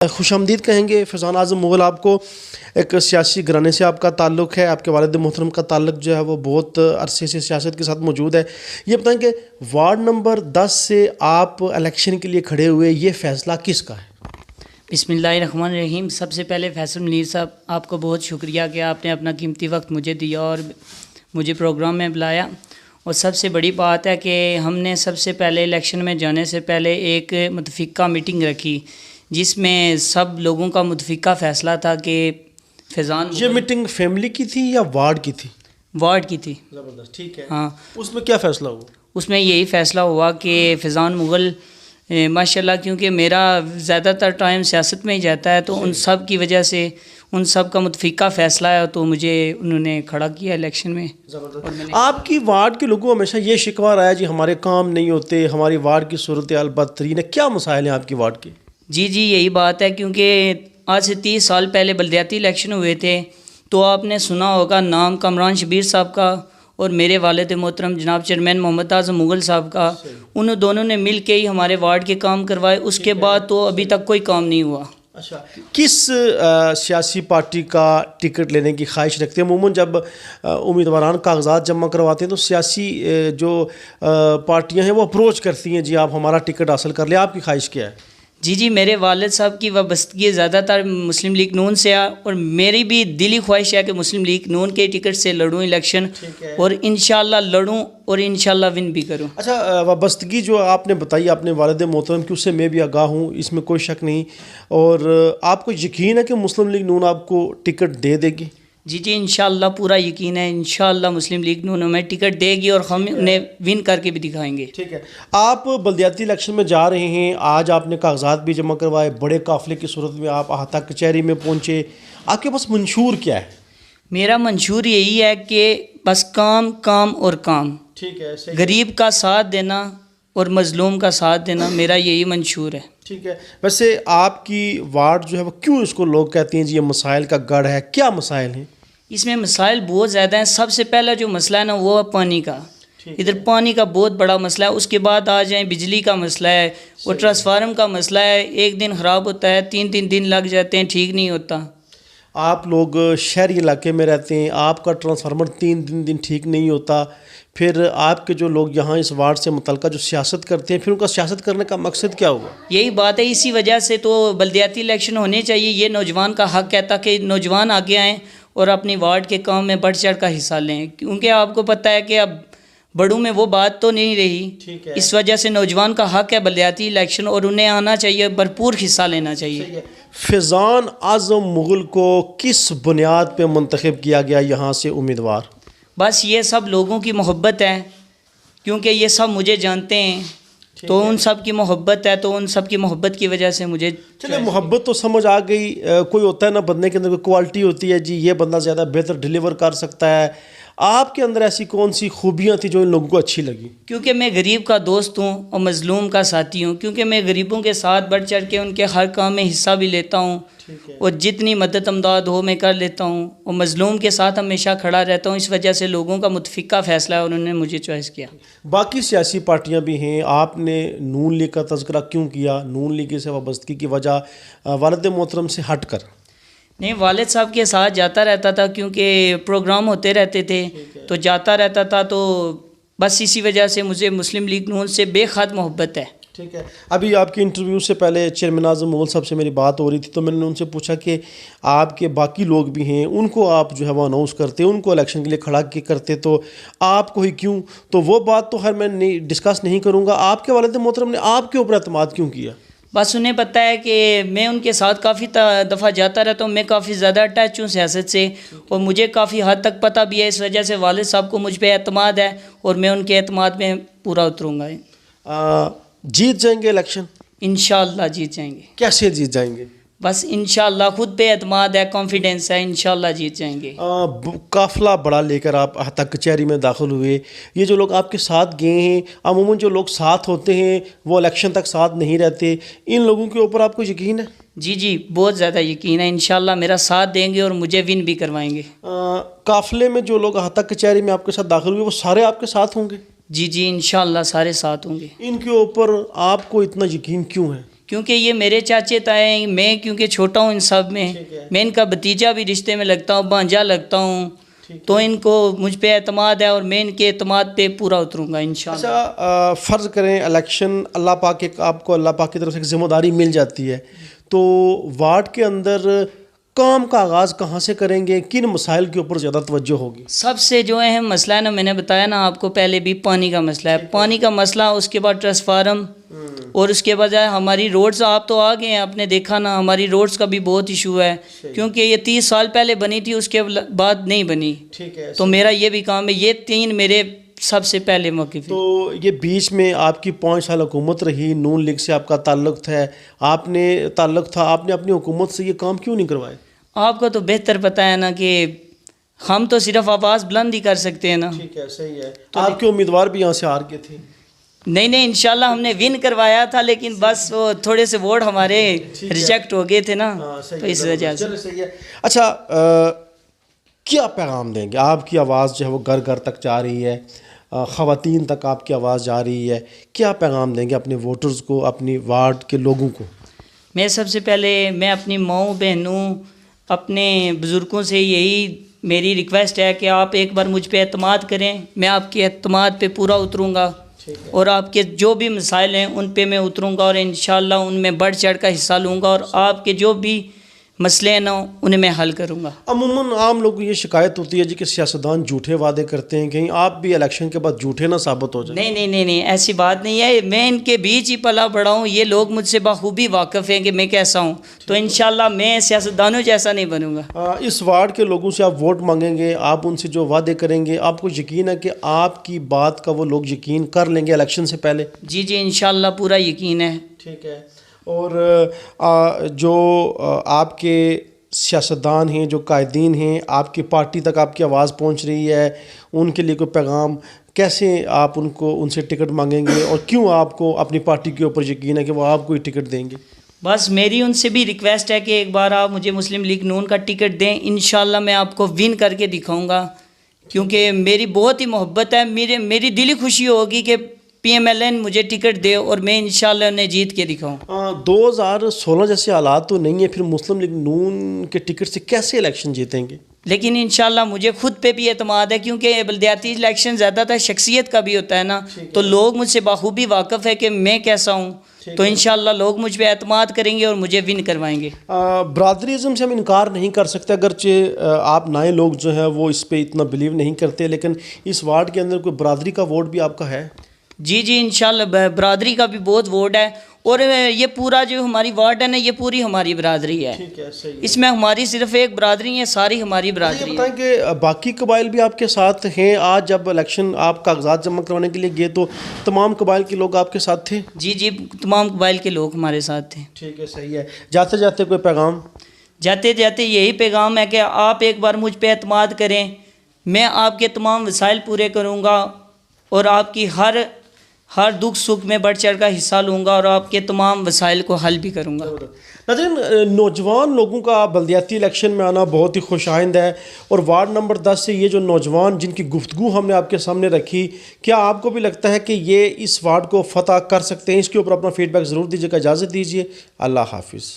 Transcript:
खुशामदीद कहेंगे फैज़ान आज़म मुग़ल। आपको एक सियासी घराने से आपका ताल्लुक़ है, आपके वालिद मोहतरम का ताल्लुक़ जो है वो बहुत अरसे से सियासत के साथ मौजूद है। ये बताएं कि वार्ड नंबर 10 से आप इलेक्शन के लिए खड़े हुए, ये फ़ैसला किसका है? बिस्मिल्लाहिर्रहमानिर्रहीम। सबसे पहले फैसल मुनीर साहब, आपको बहुत शुक्रिया कि आपने अपना कीमती वक्त मुझे दिया और मुझे प्रोग्राम में बुलाया। और सबसे बड़ी बात है कि हमने सबसे पहले इलेक्शन में जाने से पहले एक मुतफ़िक़ा मीटिंग रखी जिसमें सब लोगों का मुतफ़िक़ा फ़ैसला था कि फैज़ान। ये मीटिंग फैमिली की थी या वार्ड की थी? वार्ड की थी। ज़बरदस्त, ठीक है। हाँ, उसमें क्या फ़ैसला हुआ? उसमें यही फ़ैसला हुआ कि फैज़ान मुग़ल माशाल्लाह, क्योंकि मेरा ज़्यादातर टाइम सियासत में ही जाता है, तो उन सब की वजह से उन सब का मुतफ़िक़ा फ़ैसला है, तो मुझे उन्होंने खड़ा किया इलेक्शन में। ज़बरदस्त। आपकी वार्ड के लोगों को हमेशा ये शिकवा रहा है जी हमारे काम नहीं होते, हमारी वार्ड की सूरत हाल बदतरीन है। क्या मसाइल हैं आपकी वार्ड के? जी यही बात है, क्योंकि आज से 30 साल पहले बलदियाती इलेक्शन हुए थे, तो आपने सुना होगा नाम कमरान शबीर साहब का और मेरे वालिद मोहतरम जनाब चेयरमैन मोहम्मद आज़म मुग़ल साहब का। उन दोनों ने मिल के ही हमारे वार्ड के काम करवाए। उसके बाद तो अभी तक कोई काम नहीं हुआ। अच्छा, किस सियासी पार्टी का टिकट लेने की ख्वाहिश रखते हैं? अमूमन जब उम्मीदवारान कागजात जमा करवाते हैं तो सियासी जो पार्टियां हैं वो अप्रोच करती हैं, जी आप हमारा टिकट हासिल कर ले, आपकी ख्वाहिश क्या है? जी मेरे वालिद साहब की वाबस्तगी ज़्यादातर मुस्लिम लीग नून से है और मेरी भी दिली ख्वाहिश है कि मुस्लिम लीग नून के टिकट से लड़ूं इलेक्शन और इंशाल्लाह लड़ूं और इंशाल्लाह विन भी करूं। अच्छा, वाबस्तगी जो आपने बताई अपने वालिद मोहतरम की, उससे मैं भी आगाह हूँ, इसमें कोई शक नहीं। और आपको यकीन है कि मुस्लिम लीग नून आपको टिकट दे देगी? जी इंशाल्लाह पूरा यकीन है। इंशाल्लाह मुस्लिम लीग नून हमें टिकट देगी और हम उन्हें विन करके भी दिखाएंगे। ठीक है। आप बलदियाती इलेक्शन में जा रहे हैं, आज आपने कागजात भी जमा करवाए, बड़े काफ़िले की सूरत में आप अहाता कचहरी में पहुँचे, आपके पास मंशूर क्या है? मेरा मंशूर यही है कि बस काम काम और काम। ठीक है। गरीब का साथ देना और मज़लूम का साथ देना, मेरा यही मंशूर है। ठीक है। वैसे आपकी वार्ड जो है वो क्यों इसको लोग कहते हैं जी ये मसाइल का गढ़ है, क्या मसाइल हैं? इसमें मसाइल बहुत ज़्यादा हैं। सबसे पहला जो मसला है ना वो है पानी का। इधर पानी का बहुत बड़ा मसला है। उसके बाद आ जाए बिजली का मसला है और ट्रांसफार्मर का मसला है। एक दिन ख़राब होता है, 3-3 दिन लग जाते हैं, ठीक नहीं होता। आप लोग शहरी इलाके में रहते हैं, आपका ट्रांसफार्मर 3 दिन ठीक नहीं होता, फिर आपके जो लोग यहाँ इस वार्ड से मुतल्लिका जो सियासत करते हैं, फिर उनका सियासत करने का मकसद क्या हुआ? यही बात है। इसी वजह से तो बलदियाती इलेक्शन होने चाहिए। ये नौजवान का हक़ है ताकि नौजवान आगे आएँ और अपनी वार्ड के काम में बढ़ चढ़ का हिस्सा लें, क्योंकि आपको पता है कि अब बड़ों में वो बात तो नहीं रही। ठीक है। इस वजह से नौजवान का हक़ है बलदियाती इलेक्शन और उन्हें आना चाहिए, भरपूर हिस्सा लेना चाहिए। फैज़ान आज़म मुग़ल को किस बुनियाद पे मुंतखब किया गया यहाँ से उम्मीदवार? बस ये सब लोगों की मोहब्बत है, क्योंकि ये सब मुझे जानते हैं, तो उन सब की मोहब्बत है, तो उन सब की मोहब्बत की वजह से मुझे। चलिए, मोहब्बत तो समझ आ गई। कोई होता है ना बंदे के अंदर कोई क्वालिटी होती है, जी ये बंदा ज़्यादा बेहतर डिलीवर कर सकता है। आपके अंदर ऐसी कौन सी खूबियाँ थी जो इन लोगों को अच्छी लगी? क्योंकि मैं गरीब का दोस्त हूँ और मज़लूम का साथी हूँ, क्योंकि मैं गरीबों के साथ बढ़ चढ़ के उनके हर काम में हिस्सा भी लेता हूँ और जितनी मदद अमदाद हो मैं कर लेता हूँ और मज़लूम के साथ हमेशा खड़ा रहता हूँ। इस वजह से लोगों का मुतफ़िक़ा फ़ैसला है और उन्होंने मुझे चॉइस किया। बाकी सियासी पार्टियां भी हैं, आपने नून लीग का तज़किरा क्यों किया? नून लीग से वाबस्तगी की वजह वालिद मोहतरम से हट कर? नहीं, वालिद साहब के साथ जाता रहता था, क्योंकि प्रोग्राम होते रहते थे तो जाता रहता था, तो बस इसी वजह से मुझे मुस्लिम लीग नून से बेहद मोहब्बत है। ठीक है। अभी आपके इंटरव्यू से पहले चेयरमैन आज़म मुग़ल साहब से मेरी बात हो रही थी, तो मैंने उनसे पूछा कि आपके बाकी लोग भी हैं, उनको आप जो है वो अनाउंस करते, उनको इलेक्शन के लिए खड़ा करते, तो आपको ही क्यों? तो वो बात तो खैर मैं डिस्कस नहीं करूँगा। आपके वालिद मोहतरम ने आपके ऊपर एतमाद क्यों किया? बस उन्हें पता है कि मैं उनके साथ काफ़ी दफ़ा जाता रहता हूँ, मैं काफ़ी ज़्यादा अटैच हूँ सियासत से और मुझे काफ़ी हद तक पता भी है। इस वजह से वालिद साहब को मुझ पर एतमाद है और मैं उनके एतमाद में पूरा उतरूँगा। जीत जाएंगे इलेक्शन? इंशाअल्लाह जीत जाएंगे। कैसे जीत जाएंगे? बस इंशाअल्लाह, खुद पे एतमाद है, कॉन्फिडेंस है, इंशाअल्लाह जीत जाएंगे। काफ़िला बड़ा लेकर आप अहाता कचहरी में दाखिल हुए, ये जो लोग आपके साथ गए हैं, अमूमन जो लोग साथ होते हैं वो इलेक्शन तक साथ नहीं रहते, इन लोगों के ऊपर आपको यकीन है? जी बहुत ज़्यादा यकीन है। इंशाअल्लाह मेरा साथ देंगे और मुझे विन भी करवाएंगे। काफ़िले में जो लोग अहाता कचहरी में आपके साथ दाखिल हुए वो सारे आपके साथ होंगे? जी इंशाअल्लाह सारे साथ होंगे। इनके ऊपर आपको इतना यकीन क्यों है? क्योंकि ये मेरे चाचे ताए हैं, मैं क्योंकि छोटा हूँ इन सब में, ठीक है। मैं इनका भतीजा भी रिश्ते में लगता हूँ, भांजा लगता हूँ, तो इनको मुझ पे एतमाद है और मैं इनके एतमाद पे पूरा उतरूँगा इंशाल्लाह। अच्छा, फ़र्ज़ करें इलेक्शन अल्लाह पाक के आपको अल्लाह पाक की तरफ से एक ज़िम्मेदारी मिल जाती है, तो वार्ड के अंदर काम का आगाज़ कहाँ से करेंगे, किन मसाइल के ऊपर ज़्यादा तवज्जो होगी? सबसे जो अहम मसला है ना, मैंने बताया ना आपको पहले भी, पानी का मसला है, पानी का मसला, उसके बाद ट्रांसफार्म, और उसके बजाय हमारी रोड्स, आप तो आ गए हैं, आपने देखा ना, हमारी रोड्स का भी बहुत इशू है, क्योंकि ये 30 साल पहले बनी थी, उसके बाद नहीं बनी। ठीक है। तो मेरा ये भी काम है, ये 3 मेरे सबसे पहले मौक़िफ़ हैं। तो ये बीच में आपकी 5 साल हुकूमत रही, नून लीग से आपका ताल्लुक़ था, आपने अपनी हुकूमत से ये काम क्यों नहीं करवाए? आपको तो बेहतर पता है ना कि हम तो सिर्फ आवाज़ बुलंद ही कर सकते हैं ना। ठीक है, सही है। तो आपके उम्मीदवार भी यहाँ से हार गए थे? नहीं इंशाल्लाह हमने विन करवाया था, लेकिन बस वो थोड़े से वोट हमारे रिजेक्ट हो गए थे ना, तो इस वजह से। सही है। अच्छा, क्या पैगाम देंगे? आपकी आवाज़ जो है वो घर घर तक जा रही है, ख़वातीन तक आपकी आवाज़ जा रही है, क्या पैगाम देंगे अपने वोटर्स को, अपनी वार्ड के लोगों को? मैं सबसे पहले मैं अपनी माँओं बहनों, अपने बुज़ुर्गों से यही मेरी रिक्वेस्ट है कि आप एक बार मुझ पे एतमाद करें, मैं आपके एतमाद पे पूरा उतरूँगा, और आपके जो भी मसाइल हैं उन पे मैं उतरूँगा, और इंशाल्लाह उनमें बढ़ चढ़ का हिस्सा लूँगा, और आपके जो भी मसले हैं ना उन्हें मैं हल करूँगा। अमूमन आम लोगों को ये शिकायत होती है जी कि सियासतदान झूठे वादे करते हैं, कहीं आप भी इलेक्शन के बाद झूठे ना साबित हो जाए। नहीं, ऐसी बात नहीं है, मैं इनके बीच ही पला बड़ा हूँ, ये लोग मुझसे बखूबी वाकिफ़ हैं कि मैं कैसा हूँ, तो इंशाल्लाह मैं सियासतदानों जैसा नहीं बनूँगा। इस वार्ड के लोगों से आप वोट मांगेंगे, आप उनसे जो वादे करेंगे, आपको यकीन है कि आपकी बात का वो लोग यकीन कर लेंगे इलेक्शन से पहले? जी इंशाल्लाह पूरा यकीन है। ठीक है। और जो आपके सियासतदान हैं, जो कायदीन हैं, आपकी पार्टी तक आपकी आवाज़ पहुंच रही है, उनके लिए कोई पैगाम, कैसे आप उनसे टिकट मांगेंगे, और क्यों आपको अपनी पार्टी के ऊपर यकीन है कि वो आपको ही टिकट देंगे? बस मेरी उनसे भी रिक्वेस्ट है कि एक बार आप मुझे मुस्लिम लीग नून का टिकट दें, इंशाल्लाह मैं आपको विन करके दिखाऊंगा, क्योंकि मेरी बहुत ही मोहब्बत है, मेरी दिली खुशी होगी कि PMLN मुझे टिकट दे और मैं इंशाल्लाह उन्हें जीत के दिखाऊं। 2016 जैसे हालात तो नहीं है, फिर मुस्लिम लीग नून के टिकट से कैसे इलेक्शन जीतेंगे? लेकिन इंशाल्लाह मुझे खुद पे भी एतमाद है, क्योंकि बल्दियाती इलेक्शन ज़्यादातर शख्सियत का भी होता है ना, तो लोग मुझसे बखूबी वाकिफ़ है कि मैं कैसा हूँ, तो इंशाल्लाह लोग मुझ पे एतमाद करेंगे और मुझे विन करवाएंगे। बरादरीज़म से हम इनकार नहीं कर सकते, अगरचे आप नए लोग जो हैं वो इस पर इतना बिलीव नहीं करते, लेकिन इस वार्ड के अंदर कोई बरादरी का वोट भी आपका है? जी इंशाल्लाह बरादरी का भी बहुत वोट है, और ये पूरा जो हमारी वार्ड है ना, ये पूरी हमारी बरादरी है। ठीक है, सही है। इसमें हमारी सिर्फ एक बरादरी है, सारी हमारी बरादरी है। बताएं कि बाकी कबाइल भी आपके साथ हैं? आज जब इलेक्शन आप कागजात जमा करवाने के लिए गए तो तमाम कबाइल के लोग आपके साथ थे? जी तमाम कबाइल के लोग हमारे साथ थे। ठीक है, सही है। जाते जाते कोई पैगाम? जाते जाते यही पैगाम है कि आप एक बार मुझ पे एतमाद करें, मैं आपके तमाम वसाइल पूरे करूँगा, और आपकी हर दुख सुख में बढ़ चढ़ का हिस्सा लूँगा, और आपके तमाम वसाइल को हल भी करूँगा। नाज़रीन, नौजवान लोगों का बल्दियाती इलेक्शन में आना बहुत ही खुशाइंद है, और वार्ड नंबर 10 से ये जो नौजवान जिनकी गुफ्तगू हमने आपके सामने रखी, क्या आपको भी लगता है कि ये इस वार्ड को फतह कर सकते हैं? इसके ऊपर अपना फीडबैक ज़रूर दीजिएगा। इजाज़त दीजिए, अल्लाह हाफिज़।